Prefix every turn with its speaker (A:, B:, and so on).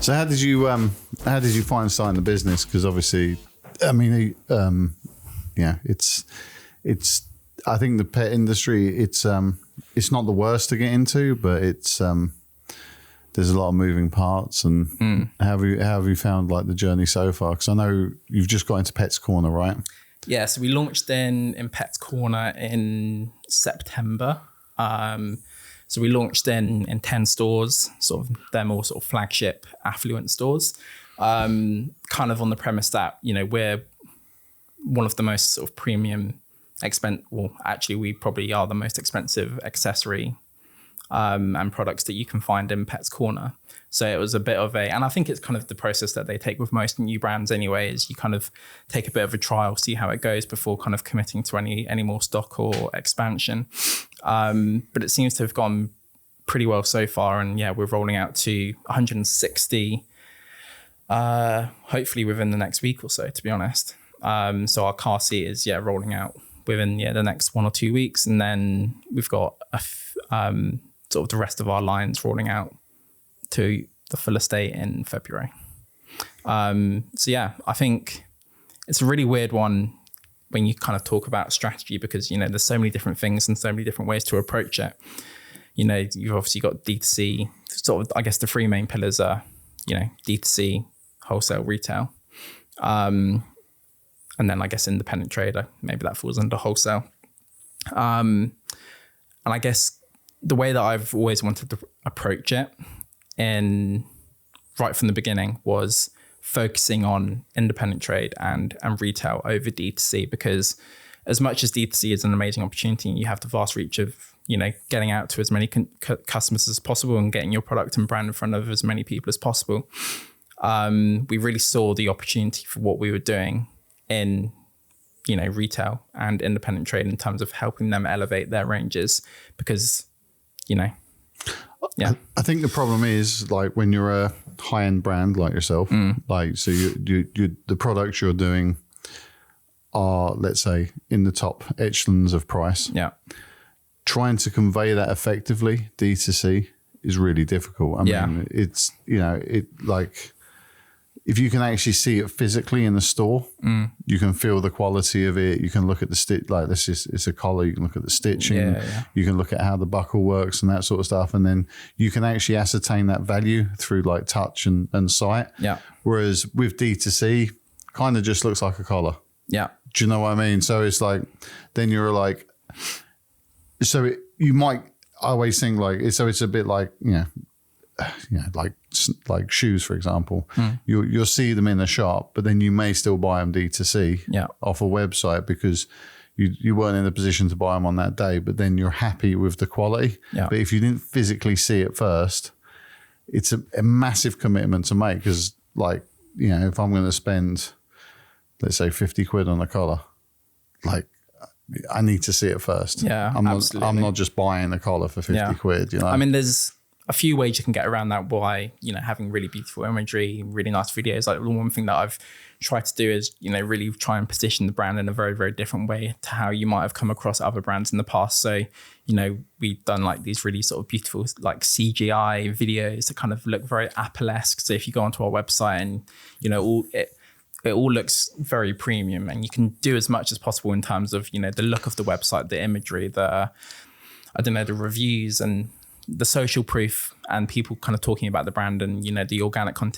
A: So how did you find starting the business? Because obviously, I mean, it's I think the pet industry, it's not the worst to get into, but it's there's a lot of moving parts. And how have you found like the journey so far? Because I know you've just got into Pets Corner, right? Yeah,
B: so we launched in Pets Corner in September. So we launched in 10 stores, sort of they're more sort of flagship affluent stores, kind of on the premise that, you know, we're one of the most sort of premium actually we probably are the most expensive accessory and products that you can find in Pets Corner. So it was a bit of and I think it's kind of the process that they take with most new brands anyway, is you kind of take a bit of a trial, see how it goes before kind of committing to any more stock or expansion. But it seems to have gone pretty well so far. And yeah, we're rolling out to 160, hopefully within the next week or so, to be honest. So our car seat is rolling out within the next 1 or 2 weeks. And then we've got sort of the rest of our lines rolling out to the full estate in February. So yeah, I think it's a really weird one when you kind of talk about strategy, because, you know, there's so many different things and so many different ways to approach it. You know, you've obviously got D2C, sort of, I guess the three main pillars are, you know, D2C, wholesale, retail. And then I guess independent trader, maybe that falls under wholesale. And I guess the way that I've always wanted to approach it, and right from the beginning, was focusing on independent trade and retail over D2C, because as much as D2C is an amazing opportunity, you have the vast reach of, you know, getting out to as many customers as possible and getting your product and brand in front of as many people as possible. We really saw the opportunity for what we were doing in, you know, retail and independent trade in terms of helping them elevate their ranges, because, you know, yeah.
A: I think the problem is, like, when you're a high-end brand like yourself, like, so you the products you're doing are, let's say, in the top echelons of price.
B: Yeah.
A: Trying to convey that effectively, D2C, is really difficult. I mean, it's, you know, like, if you can actually see it physically in the store, you can feel the quality of it. You can look at the stitch, like this is, it's a collar. You can look at the stitching. You can look at how the buckle works and that sort of stuff. And then you can actually ascertain that value through like touch and sight.
B: Yeah.
A: Whereas with D2C, kind of just looks like a collar.
B: Yeah.
A: Do you know what I mean? So it's like, then you're like, you might always think like, so it's a bit like, you know, like shoes, for example, you'll see them in the shop, but then you may still buy them D2C off a website because you weren't in a position to buy them on that day, but then you're happy with the quality.
B: Yeah.
A: But if you didn't physically see it first, it's a massive commitment to make, because, like, you know, if I'm going to spend, let's say, 50 quid on a collar, like, I need to see it first.
B: Yeah,
A: I'm
B: absolutely.
A: not just buying a collar for 50 quid, you know?
B: I mean, there's a few ways you can get around that by, you know, having really beautiful imagery, really nice videos. Like, the one thing that I've tried to do is, you know, really try and position the brand in a very, very different way to how you might have come across other brands in the past. So, you know, we've done like these really sort of beautiful like CGI videos that kind of look very Apple-esque. So if you go onto our website and, you know, it all looks very premium, and you can do as much as possible in terms of, you know, the look of the website, the imagery, the reviews and the social proof, and people kind of talking about the brand, and, you know, the organic content